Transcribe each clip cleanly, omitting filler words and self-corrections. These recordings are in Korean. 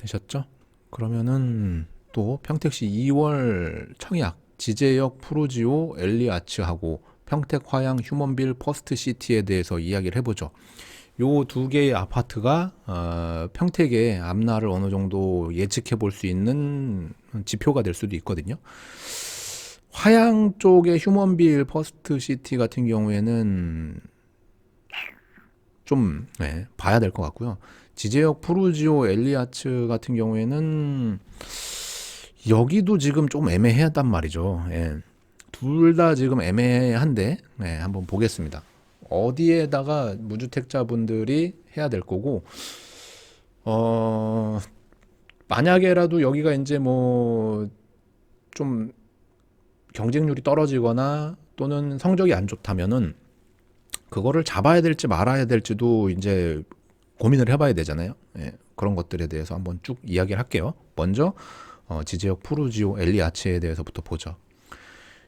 되셨죠? 그러면은 또 평택시 2월 청약 지제역 프로지오 엘리아츠하고 평택 화양 휴먼빌 퍼스트 시티에 대해서 이야기를 해보죠. 요 두 개의 아파트가 평택의 앞날을 어느 정도 예측해 볼 수 있는 지표가 될 수도 있거든요. 화양 쪽의 휴먼빌 퍼스트 시티 같은 경우에는 좀 봐야 될 것 같고요. 지제역 프루지오 엘리아츠 같은 경우에는 여기도 지금 좀 애매하단 말이죠. 예. 둘 다 지금 애매한데 한번 보겠습니다. 어디에다가 무주택자분들이 해야 될 거고 만약에라도 여기가 이제 뭐 좀 경쟁률이 떨어지거나 또는 성적이 안 좋다면은 그거를 잡아야 될지 말아야 될지도 이제 고민을 해봐야 되잖아요. 예, 그런 것들에 대해서 한번 쭉 이야기를 할게요. 먼저 지제역 프루지오 엘리아츠에 대해서부터 보죠.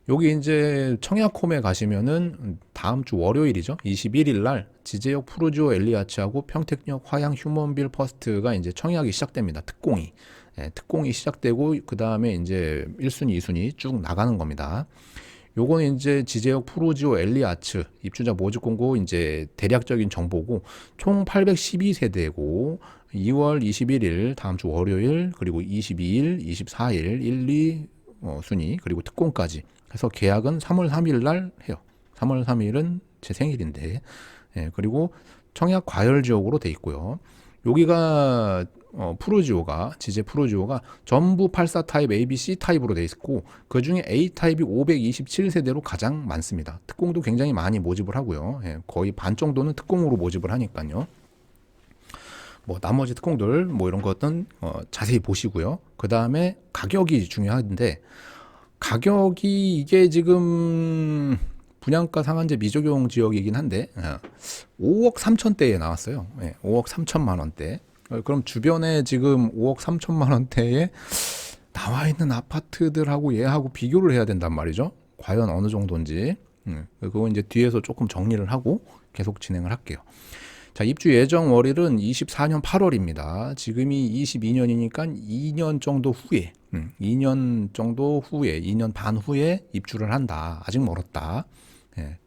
여기 이제 청약홈에 가시면은 다음 주 월요일이죠. 21일 날 지제역 프루지오 엘리아츠하고 평택역 화양 휴먼빌 퍼스트가 이제 청약이 시작됩니다. 특공이. 특공이 시작되고 그 다음에 이제 1순위, 2순위 쭉 나가는 겁니다. 요거는 이제 지제역 프로지오 엘리아츠 입주자 모집 공고 이제 대략적인 정보고 총 812세대고 2월 21일 다음 주 월요일 그리고 22일, 24일 1, 2 순위 그리고 특공까지 해서 계약은 3월 3일 날 해요. 3월 3일은 제 생일인데 그리고 청약 과열 지역으로 돼 있고요. 여기가 프로지오가 지제 프로지오가 전부 84 타입 A, B, C 타입으로 돼 있고 그 중에 A 타입이 527세대로 가장 많습니다. 특공도 굉장히 많이 모집을 하고요. 거의 반 정도는 특공으로 모집을 하니까요. 뭐 나머지 특공들 뭐 이런 것은 자세히 보시고요. 그 다음에 가격이 중요한데 가격이 이게 지금 분양가 상한제 미적용 지역이긴 한데 5억 3천대에 나왔어요. 5억 3천만 원대. 그럼 주변에 지금 5억 3천만 원대에 나와 있는 아파트들하고 얘하고 비교를 해야 된단 말이죠. 과연 어느 정도인지. 그거 이제 뒤에서 조금 정리를 하고 계속 진행을 할게요. 자, 입주 예정 월일은 24년 8월입니다. 지금이 22년이니까 2년 정도 후에, 2년 정도 후에, 2년 반 후에 입주를 한다. 아직 멀었다.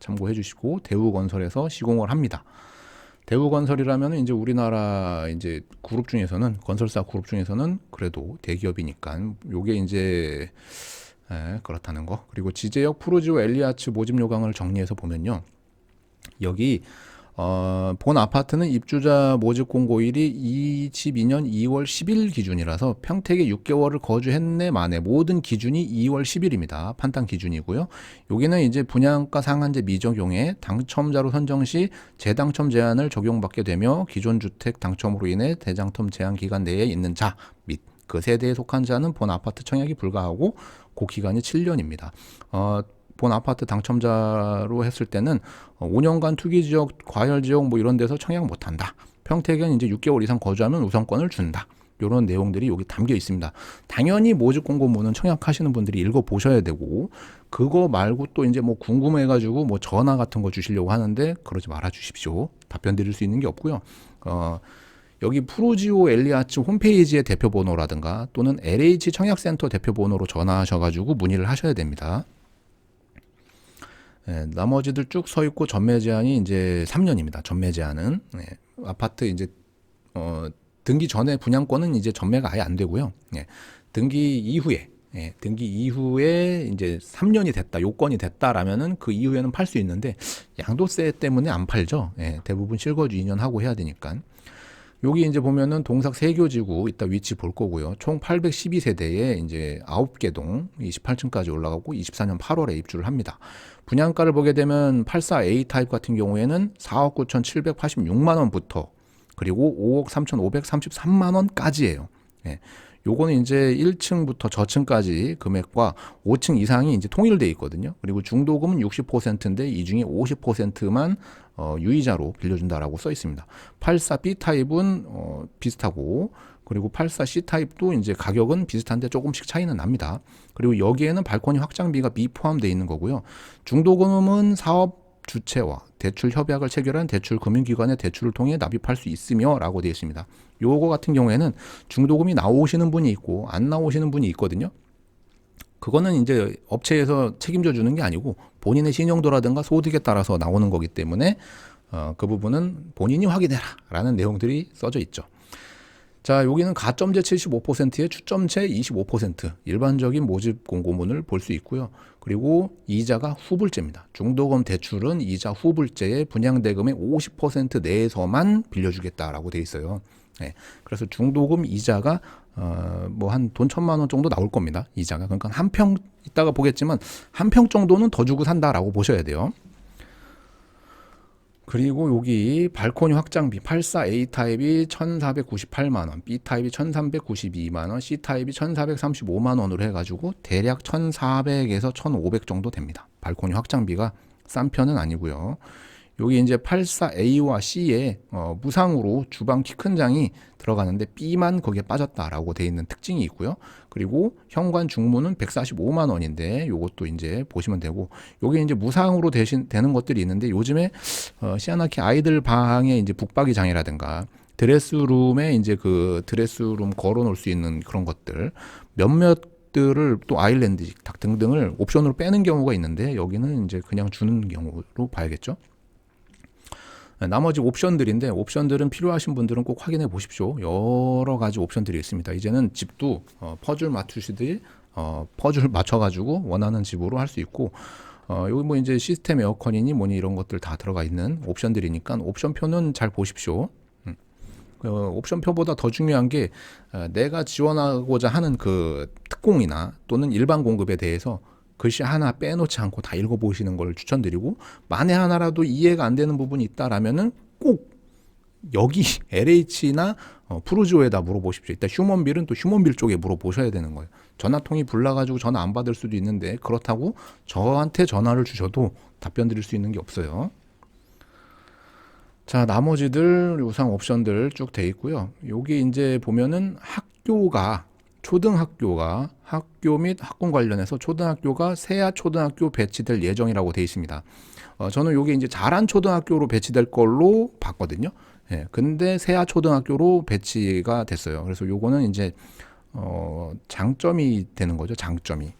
참고해 주시고 대우건설에서 시공을 합니다. 대우건설이라면 이제 우리나라 이제 그룹 중에서는 건설사 그룹 중에서는 그래도 대기업이니까 요게 이제 그렇다는 거. 그리고 지제역 프로지오 엘리아츠 모집 요강을 정리해서 보면요. 여기 본 아파트는 입주자 모집 공고일이 22년 2월 10일 기준이라서 평택에 6개월을 거주했네 만에 모든 기준이 2월 10일입니다. 판단 기준이고요. 여기는 이제 분양가 상한제 미적용에 당첨자로 선정 시 재당첨 제한을 적용받게 되며 기존 주택 당첨으로 인해 대장텀 제한 기간 내에 있는 자 및 그 세대에 속한 자는 본 아파트 청약이 불가하고 그 기간이 7년입니다. 본 아파트 당첨자로 했을 때는 5년간 투기지역, 과열지역 뭐 이런 데서 청약 못한다. 평택은 이제 6개월 이상 거주하면 우선권을 준다. 이런 내용들이 여기 담겨 있습니다. 당연히 모집 공고문은 청약하시는 분들이 읽어 보셔야 되고 그거 말고 또 이제 뭐 궁금해가지고 뭐 전화 같은 거 주시려고 하는데 그러지 말아 주십시오. 답변 드릴 수 있는 게 없고요. 여기 프로지오 엘리아츠 홈페이지의 대표번호라든가 또는 LH 청약센터 대표번호로 전화하셔가지고 문의를 하셔야 됩니다. 나머지들 쭉 서 있고 전매 제한이 이제 3년입니다. 전매 제한은 아파트 이제 등기 전에 분양권은 이제 전매가 아예 안 되고요. 등기 이후에 이제 3년이 됐다, 요건이 됐다라면은 그 이후에는 팔 수 있는데 양도세 때문에 안 팔죠. 대부분 실거주 2년 하고 해야 되니까. 여기 이제 보면은 동삭 세교지구 이따 위치 볼 거고요. 총 812세대에 이제 9개 동 28층까지 올라가고 24년 8월에 입주를 합니다. 분양가를 보게 되면 84A 타입 같은 경우에는 4억 9,786만 원부터 그리고 5억 3,533만 원까지예요. 요거는 이제 1층부터 저층까지 금액과 5층 이상이 이제 통일돼 있거든요. 그리고 중도금은 60%인데 이 중에 50%만 유이자로 빌려준다라고 써 있습니다. 84B 타입은 비슷하고 그리고 84C 타입도 이제 가격은 비슷한데 조금씩 차이는 납니다. 그리고 여기에는 발코니 확장비가 미포함되어 있는 거고요. 중도금은 사업 주체와 대출 협약을 체결한 대출 금융기관의 대출을 통해 납입할 수 있으며 라고 되어 있습니다. 요거 같은 경우에는 중도금이 나오시는 분이 있고 안 나오시는 분이 있거든요. 그거는 이제 업체에서 책임져 주는 게 아니고 본인의 신용도라든가 소득에 따라서 나오는 거기 때문에 그 부분은 본인이 확인해라 라는 내용들이 써져 있죠. 자, 여기는 가점제 75%에 추점제 25% 일반적인 모집 공고문을 볼 수 있고요. 그리고 이자가 후불제입니다. 중도금 대출은 이자 후불제에 분양대금의 50% 내에서만 빌려주겠다라고 돼 있어요. 네, 그래서 중도금 이자가 뭐 한 돈 1,000만 원 정도 나올 겁니다. 이자가. 그러니까 한 평 이따가 보겠지만 한 평 정도는 더 주고 산다라고 보셔야 돼요. 그리고 여기 발코니 확장비 84A 타입이 1,498만 원, B 타입이 1,392만 원, C 타입이 1,435만 원으로 해가지고 대략 1,400에서 1,500 정도 됩니다. 발코니 확장비가 싼 편은 아니고요. 여기 이제 84A와 C에 무상으로 주방 키 큰 장이 들어가는데 B만 거기에 빠졌다라고 돼 있는 특징이 있고요. 그리고 현관 중문은 145만 원인데 요것도 이제 보시면 되고, 요게 이제 무상으로 되는 것들이 있는데 요즘에 시아나키 아이들 방에 이제 북박이 장이라든가 드레스룸에 이제 그 드레스룸 걸어 놓을 수 있는 그런 것들 몇몇들을 또 아일랜드 식탁 등등을 옵션으로 빼는 경우가 있는데 여기는 이제 그냥 주는 경우로 봐야겠죠. 나머지 옵션들인데 옵션들은 필요하신 분들은 꼭 확인해 보십시오. 여러 가지 옵션들이 있습니다. 이제는 집도 퍼즐 맞추시듯이 퍼즐 맞춰가지고 원하는 집으로 할 수 있고, 여기 뭐 이제 시스템 에어컨이니 뭐니 이런 것들 다 들어가 있는 옵션들이니까 옵션표는 잘 보십시오. 옵션표보다 더 중요한 게 내가 지원하고자 하는 그 특공이나 또는 일반 공급에 대해서 글씨 하나 빼놓지 않고 다 읽어보시는 걸 추천드리고, 만에 하나라도 이해가 안 되는 부분이 있다라면은 꼭 여기 LH나 프루지오에다 물어보십시오. 일단 휴먼빌은 또 휴먼빌 쪽에 물어보셔야 되는 거예요. 전화통이 불나가지고 전화 안 받을 수도 있는데 그렇다고 저한테 전화를 주셔도 답변 드릴 수 있는 게 없어요. 자, 나머지들 우상 옵션들 쭉 돼 있고요. 여기 이제 보면은 초등학교가 학교 및 학군 관련해서 초등학교가 세아 초등학교 배치될 예정이라고 돼 있습니다. 저는 요게 이제 자란 초등학교로 배치될 걸로 봤거든요. 예, 근데 세아 초등학교로 배치가 됐어요. 그래서 요거는 이제 장점이 되는 거죠. 장점이.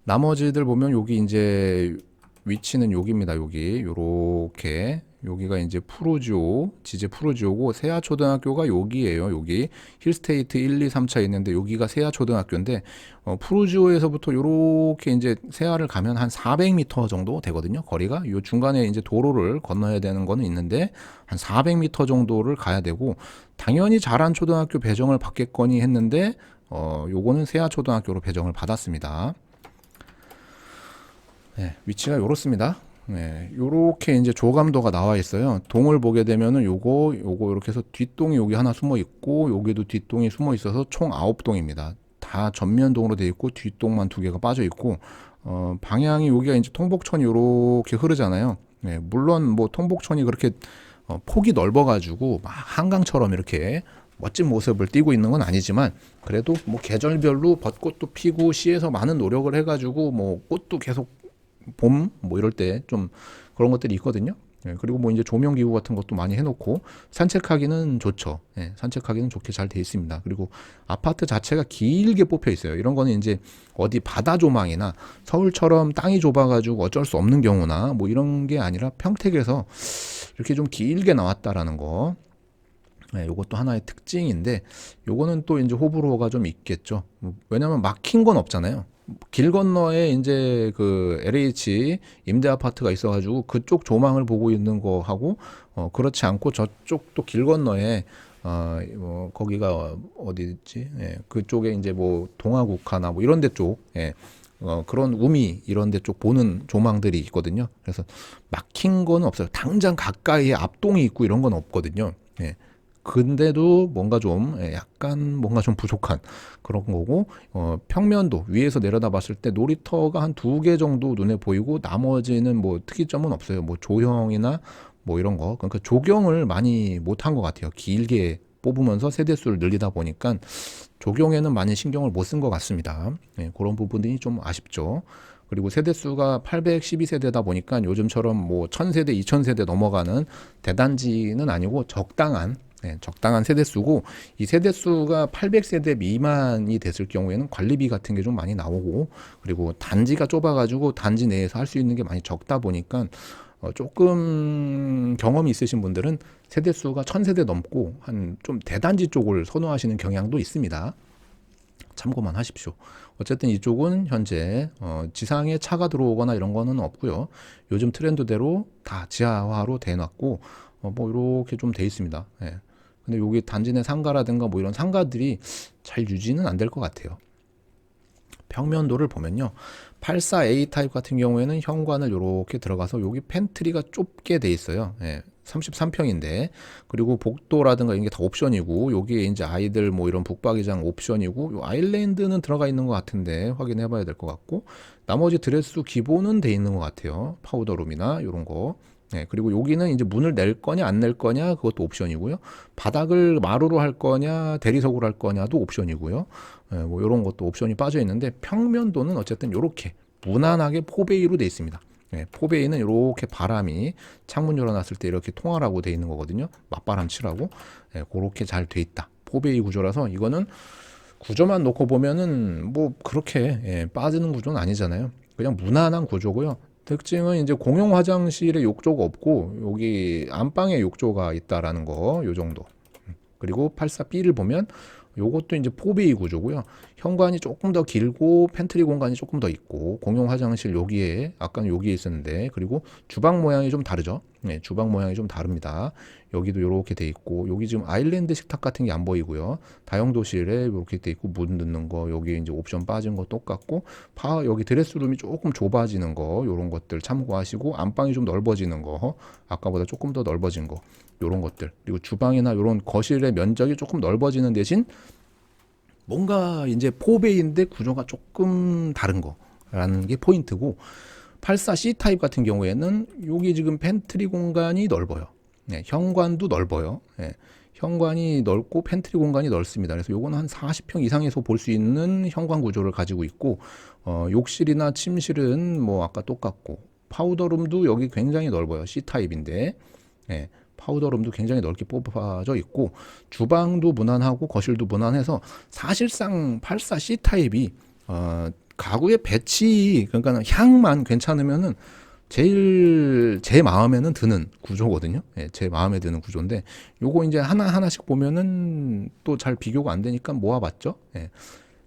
나머지들 보면 여기 이제 위치는 여기입니다. 여기 요렇게 여기가 이제 프루지오, 지제 프루지오고 세아 초등학교가 여기예요. 여기 힐스테이트 1, 2, 3차 있는데 여기가 세아 초등학교인데 프루지오에서부터 요렇게 이제 세아를 가면 한 400m 정도 되거든요. 거리가 요 중간에 이제 도로를 건너야 되는 거는 있는데 한 400m 정도를 가야 되고, 당연히 자란 초등학교 배정을 받겠거니 했는데 요거는 세아 초등학교로 배정을 받았습니다. 네, 위치가 요렇습니다. 네, 요렇게 이제 조감도가 나와 있어요. 동을 보게 되면은 요거 이렇게 해서 뒷동이 여기 하나 숨어 있고 여기도 뒷동이 숨어 있어서 총 9동입니다. 다 전면동으로 되어 있고 뒷동만 2개가 빠져 있고, 방향이 여기가 이제 통복천이 요렇게 흐르잖아요. 네, 물론 뭐 통복천이 그렇게 폭이 넓어 가지고 막 한강처럼 이렇게 멋진 모습을 띠고 있는 건 아니지만, 그래도 뭐 계절별로 벚꽃도 피고 시에서 많은 노력을 해 가지고 뭐 꽃도 계속 봄 뭐 이럴 때 좀 그런 것들이 있거든요. 예, 그리고 뭐 이제 조명 기구 같은 것도 많이 해놓고 산책하기는 좋죠. 예, 산책하기는 좋게 잘 돼 있습니다. 그리고 아파트 자체가 길게 뽑혀 있어요. 이런 거는 이제 어디 바다 조망이나 서울처럼 땅이 좁아가지고 어쩔 수 없는 경우나 뭐 이런 게 아니라 평택에서 이렇게 좀 길게 나왔다라는 거. 네, 요것도 하나의 특징인데 요거는 또 이제 호불호가 좀 있겠죠. 왜냐면 막힌 건 없잖아요. 길 건너에 이제 그 LH 임대 아파트가 있어가지고 그쪽 조망을 보고 있는 거 하고, 그렇지 않고 저쪽 또 길 건너에 뭐 거기가 어디지? 예, 그쪽에 이제 뭐 동아국화나 뭐 이런 데 쪽, 예, 그런 우미 이런 데 쪽 보는 조망들이 있거든요. 그래서 막힌 거는 없어요. 당장 가까이에 앞동이 있고 이런 건 없거든요. 예. 근데도 뭔가 좀 약간 뭔가 좀 부족한 그런 거고, 평면도 위에서 내려다 봤을 때 놀이터가 한 2개 정도 눈에 보이고 나머지는 뭐 특이점은 없어요. 뭐 조형이나 뭐 이런 거. 그러니까 조경을 많이 못한 것 같아요. 길게 뽑으면서 세대수를 늘리다 보니까 조경에는 많이 신경을 못 쓴 것 같습니다. 네, 그런 부분이 좀 아쉽죠. 그리고 세대수가 812세대다 보니까 요즘처럼 뭐 1000세대, 2000세대 넘어가는 대단지는 아니고 적당한 세대수고, 이 세대수가 800세대 미만이 됐을 경우에는 관리비 같은 게 좀 많이 나오고, 그리고 단지가 좁아가지고 단지 내에서 할 수 있는 게 많이 적다 보니까 조금 경험이 있으신 분들은 세대수가 1000세대 넘고 한 좀 대단지 쪽을 선호하시는 경향도 있습니다. 참고만 하십시오. 어쨌든 이쪽은 현재 지상에 차가 들어오거나 이런 거는 없고요. 요즘 트렌드대로 다 지하화로 돼놨고 뭐 이렇게 좀 돼 있습니다. 예. 근데 여기 단지 내 상가라든가 뭐 이런 상가들이 잘 유지는 안 될 것 같아요. 평면도를 보면요, 84A 타입 같은 경우에는 현관을 이렇게 들어가서 여기 팬트리가 좁게 돼 있어요. 예, 33평인데, 그리고 복도라든가 이런 게 다 옵션이고, 여기에 이제 아이들 뭐 이런 북박이장 옵션이고, 요 아일랜드는 들어가 있는 것 같은데 확인해 봐야 될 것 같고, 나머지 드레스 기본은 돼 있는 것 같아요. 파우더룸이나 이런 거. 네, 그리고 여기는 이제 문을 낼 거냐 안 낼 거냐 그것도 옵션이고요. 바닥을 마루로 할 거냐 대리석으로 할 거냐도 옵션이고요. 네, 뭐 이런 것도 옵션이 빠져 있는데, 평면도는 어쨌든 이렇게 무난하게 포베이로 돼 있습니다. 네, 포베이는 이렇게 바람이 창문 열어놨을 때 이렇게 통하라고 돼 있는 거거든요. 맞바람 치라고. 네, 그렇게 잘 돼 있다. 포베이 구조라서 이거는 구조만 놓고 보면은 뭐 그렇게 빠지는 구조는 아니잖아요. 그냥 무난한 구조고요. 특징은 이제 공용 화장실에 욕조가 없고 여기 안방에 욕조가 있다라는 거, 요 정도. 그리고 84B를 보면 요것도 이제 4베이 구조고요. 현관이 조금 더 길고 팬트리 공간이 조금 더 있고, 공용 화장실 여기에 아까는 여기에 있었는데, 그리고 주방 모양이 좀 다르죠. 네, 주방 모양이 좀 다릅니다. 여기도 이렇게 돼 있고, 여기 지금 아일랜드 식탁 같은 게 안 보이고요. 다용도실에 이렇게 돼 있고, 문 넣는 거 여기 이제 옵션 빠진 거 똑같고, 여기 드레스룸이 조금 좁아지는 거, 요런 것들 참고하시고, 안방이 좀 넓어지는 거, 아까보다 조금 더 넓어진 거, 요런 것들. 그리고 주방이나 요런 거실의 면적이 조금 넓어지는 대신 뭔가 이제 4베이인데 구조가 조금 다른 거라는 게 포인트고, 84C 타입 같은 경우에는 여기 지금 팬트리 공간이 넓어요. 네, 현관도 넓어요. 네, 현관이 넓고 팬트리 공간이 넓습니다. 그래서 요거는 한 40평 이상에서 볼 수 있는 현관 구조를 가지고 있고, 욕실이나 침실은 뭐 아까 똑같고, 파우더룸도 여기 굉장히 넓어요. C 타입인데. 네, 파우더룸도 굉장히 넓게 뽑아져 있고, 주방도 무난하고 거실도 무난해서 사실상 84C 타입이 가구의 배치, 그러니까 향만 괜찮으면은 제일 제 마음에는 드는 구조거든요. 예, 제 마음에 드는 구조인데, 요거 이제 하나하나씩 보면은 또 잘 비교가 안 되니까 모아봤죠. 예,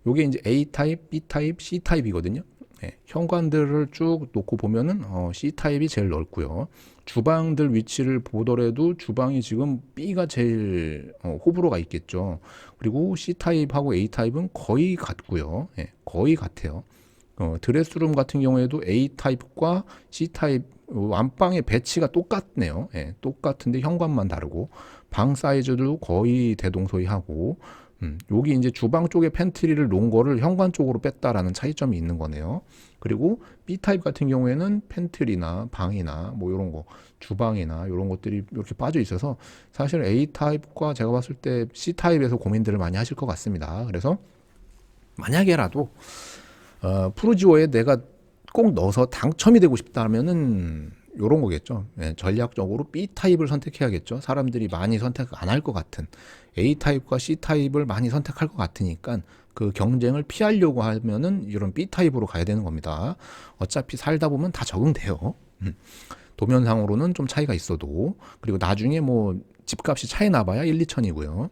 요게 이제 A 타입, B 타입, C 타입이거든요. 예, 현관들을 쭉 놓고 보면은 C 타입이 제일 넓고요. 주방들 위치를 보더라도 주방이 지금 B가 제일 호불호가 있겠죠. 그리고 C 타입하고 A 타입은 거의 같고요. 예, 거의 같아요. 드레스룸 같은 경우에도 A 타입과 C 타입 안방의 배치가 똑같네요. 예, 똑같은데 현관만 다르고, 방 사이즈도 거의 대동소이하고, 여기 이제 주방 쪽에 팬트리를 놓은 거를 현관 쪽으로 뺐다라는 차이점이 있는 거네요. 그리고 B 타입 같은 경우에는 팬트리나 방이나 뭐 이런 거, 주방이나 이런 것들이 이렇게 빠져 있어서 사실 A 타입과 제가 봤을 때 C 타입에서 고민들을 많이 하실 것 같습니다. 그래서 만약에라도 푸르지오에 내가 꼭 넣어서 당첨이 되고 싶다면은 요런 거겠죠. 예, 전략적으로 B 타입을 선택해야겠죠. 사람들이 많이 선택 안 할 것 같은 A 타입과 C 타입을 많이 선택할 것 같으니까 그 경쟁을 피하려고 하면은 이런 B 타입으로 가야 되는 겁니다. 어차피 살다 보면 다 적응돼요. 도면상으로는 좀 차이가 있어도, 그리고 나중에 뭐 집값이 차이 나봐야 1, 2천이고요.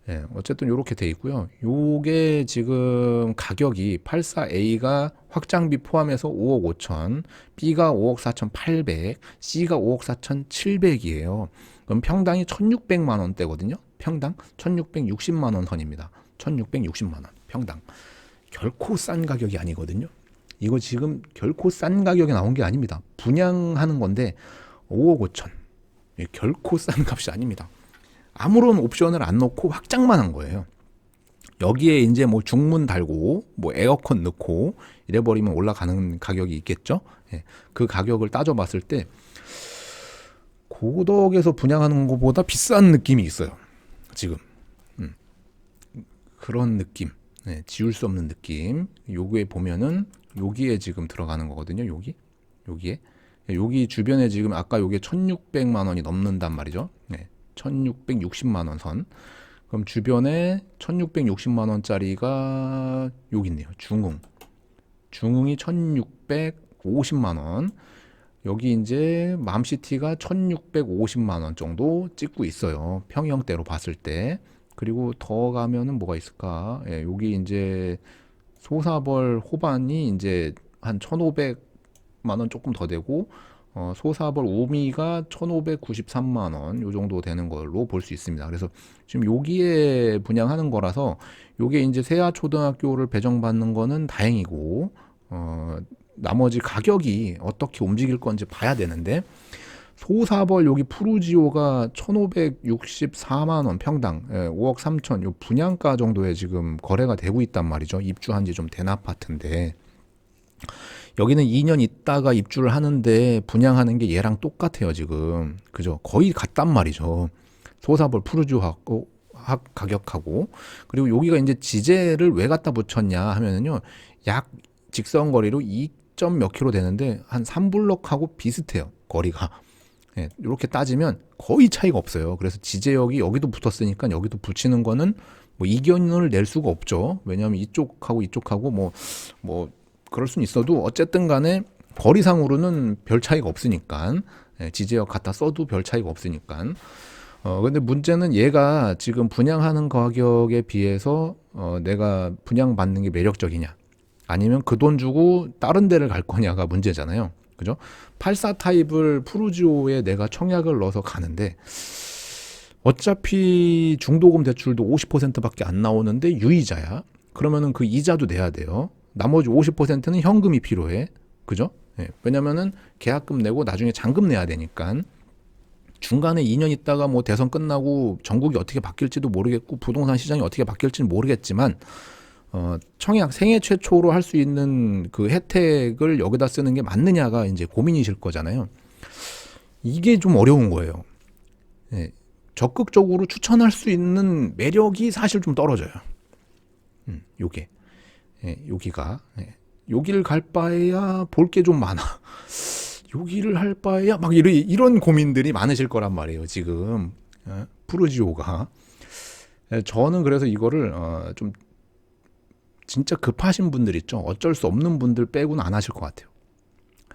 예, 어쨌든 이렇게 돼 있고요. 요게 지금 가격이 84A가 확장비 포함해서 5억 5천, B가 5억 4천 8백, C가 5억 4천 7백이에요. 그럼 평당이 1,600만 원대거든요. 평당 1,660만 원 선입니다. 1,660만 원 평당. 결코 싼 가격이 아니거든요. 이거 지금 결코 싼 가격에 나온 게 아닙니다. 분양하는 건데 5억 5천. 결코 싼 값이 아닙니다. 아무런 옵션을 안 넣고 확장만 한 거예요. 여기에 이제 뭐 중문 달고 뭐 에어컨 넣고 이래버리면 올라가는 가격이 있겠죠. 예, 그 가격을 따져봤을 때 고덕에서 분양하는 것보다 비싼 느낌이 있어요. 지금 그런 느낌, 네, 지울 수 없는 느낌. 요거에 보면은 여기에 지금 들어가는 거거든요. 여기에. 여기 주변에 지금 아까 요게 1,600만 원이 넘는단 말이죠. 네. 1,660만 원 선. 그럼 주변에 1,660만 원짜리가 여기 있네요. 중흥이 1,650만 원. 여기 이제 맘시티가 1,650만 원 정도 찍고 있어요. 평형대로 봤을 때. 그리고 더 가면은 뭐가 있을까? 예, 여기 이제 소사벌 호반이 이제 한 1,500만 원 조금 더 되고, 소사벌 우미가 1,593만 원 요 정도 되는 걸로 볼 수 있습니다. 그래서 지금 여기에 분양하는 거라서 요게 이제 세아초등학교를 배정받는 거는 다행이고, 나머지 가격이 어떻게 움직일 건지 봐야 되는데, 소사벌 여기 푸르지오가 1,564만 원 평당, 5억 3천, 요 분양가 정도에 지금 거래가 되고 있단 말이죠. 입주한 지 좀 된 아파트인데, 여기는 2년 있다가 입주를 하는데 분양하는 게 얘랑 똑같아요, 지금. 그죠? 거의 같단 말이죠. 소사벌 푸르지오하고 가격하고. 그리고 여기가 이제 지제를 왜 갖다 붙였냐 하면은요, 약 직선거리로 2점 몇 킬로 되는데 한 3블럭하고 비슷해요, 거리가. 예, 이렇게 따지면 거의 차이가 없어요. 그래서 지제역이 여기도 붙었으니까 여기도 붙이는 거는 뭐 이견을 낼 수가 없죠. 왜냐하면 이쪽하고 뭐 그럴 수는 있어도 어쨌든 간에 거리상으로는 별 차이가 없으니까, 예, 지제역 갖다 써도 별 차이가 없으니까. 근데 문제는 얘가 지금 분양하는 가격에 비해서 내가 분양받는 게 매력적이냐, 아니면 그 돈 주고 다른 데를 갈 거냐가 문제잖아요. 그죠? 84 타입을 푸르지오에 내가 청약을 넣어서 가는데 어차피 중도금 대출도 50%밖에 안 나오는데 유이자야. 그러면은 그 이자도 내야 돼요. 나머지 50%는 현금이 필요해. 그죠? 예, 왜냐면은 계약금 내고 나중에 잔금 내야 되니까. 중간에 2년 있다가 뭐 대선 끝나고 전국이 어떻게 바뀔지도 모르겠고 부동산 시장이 어떻게 바뀔지는 모르겠지만, 청약 생애 최초로 할 수 있는 그 혜택을 여기다 쓰는 게 맞느냐가 이제 고민이실 거잖아요. 이게 좀 어려운 거예요. 예, 적극적으로 추천할 수 있는 매력이 사실 좀 떨어져요. 요게. 예, 여기가. 예, 여기를 갈 바에야 볼 게 좀 많아. 여기를 할 바에야 막 이런 고민들이 많으실 거란 말이에요, 지금. 푸르지오가. 예, 저는 그래서 이거를 좀 진짜 급하신 분들 있죠. 어쩔 수 없는 분들 빼고는 안 하실 것 같아요.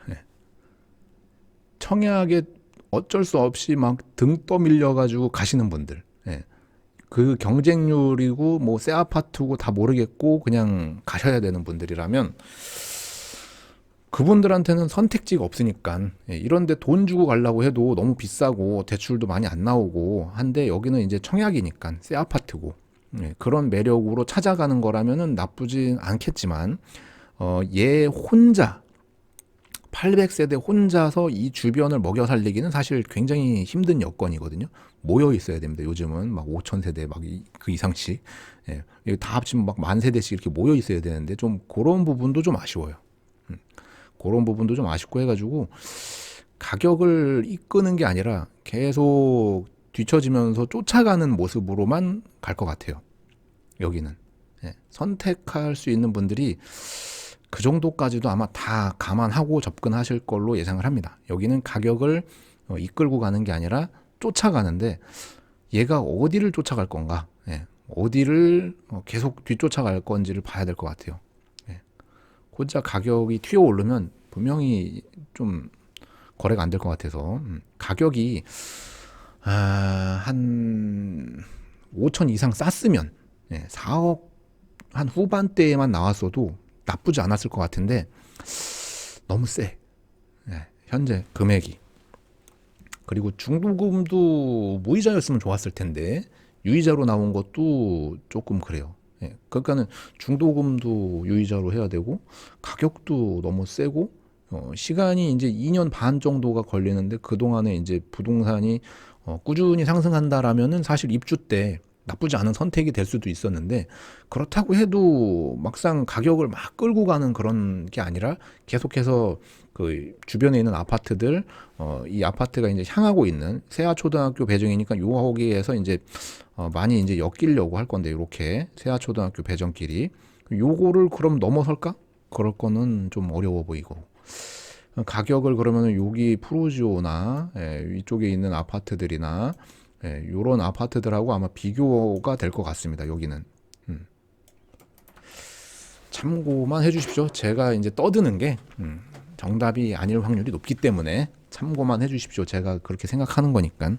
네. 청약에 어쩔 수 없이 막 등 떠밀려 가지고 가시는 분들. 네. 그 경쟁률이고 뭐 새 아파트고 다 모르겠고 그냥 가셔야 되는 분들이라면 그분들한테는 선택지가 없으니까, 이런데 돈 주고 가려고 해도 너무 비싸고 대출도 많이 안 나오고 한데, 여기는 이제 청약이니까 새 아파트고, 그런 매력으로 찾아가는 거라면은 나쁘진 않겠지만, 얘 혼자 800세대 혼자서 이 주변을 먹여 살리기는 사실 굉장히 힘든 여건이거든요. 모여 있어야 됩니다. 요즘은 막 5,000세대 막 그 이상씩, 다 합치면 막 10,000세대씩 이렇게 모여 있어야 되는데, 좀 그런 부분도 좀 아쉬워요. 그런 부분도 좀 아쉽고 해가지고 가격을 이끄는 게 아니라 계속 뒤처지면서 쫓아가는 모습으로만 갈 것 같아요. 여기는. 예, 선택할 수 있는 분들이 그 정도까지도 아마 다 감안하고 접근하실 걸로 예상을 합니다. 여기는 가격을 이끌고 가는 게 아니라 쫓아가는데, 얘가 어디를 쫓아갈 건가, 예, 어디를 계속 뒤쫓아갈 건지를 봐야 될 것 같아요. 혼자 가격이 튀어 오르면 분명히 좀 거래가 안 될 것 같아서, 가격이 한 5천 이상 쌌으면, 4억 한 후반대에만 나왔어도 나쁘지 않았을 것 같은데 너무 세. 현재 금액이. 그리고 중도금도 무이자였으면 좋았을 텐데 유이자로 나온 것도 조금 그래요. 그러니까는 중도금도 유이자로 해야 되고 가격도 너무 세고, 시간이 이제 2년 반 정도가 걸리는데 그동안에 이제 부동산이 꾸준히 상승한다라면은 사실 입주 때 나쁘지 않은 선택이 될 수도 있었는데, 그렇다고 해도 막상 가격을 막 끌고 가는 그런 게 아니라 계속해서 그 주변에 있는 아파트들, 이 아파트가 이제 향하고 있는 세아초등학교 배정이니까 요 거기에서 이제 많이 이제 엮이려고 할 건데, 이렇게 세아초등학교 배정길이 요거를 그럼 넘어설까? 그럴 거는 좀 어려워 보이고. 가격을 그러면은 여기 프루지오나 이쪽에 있는 아파트들이나 요런 아파트들하고 아마 비교가 될 것 같습니다. 여기는. 참고만 해 주십시오. 제가 이제 떠드는 게 정답이 아닐 확률이 높기 때문에 참고만 해 주십시오. 제가 그렇게 생각하는 거니까.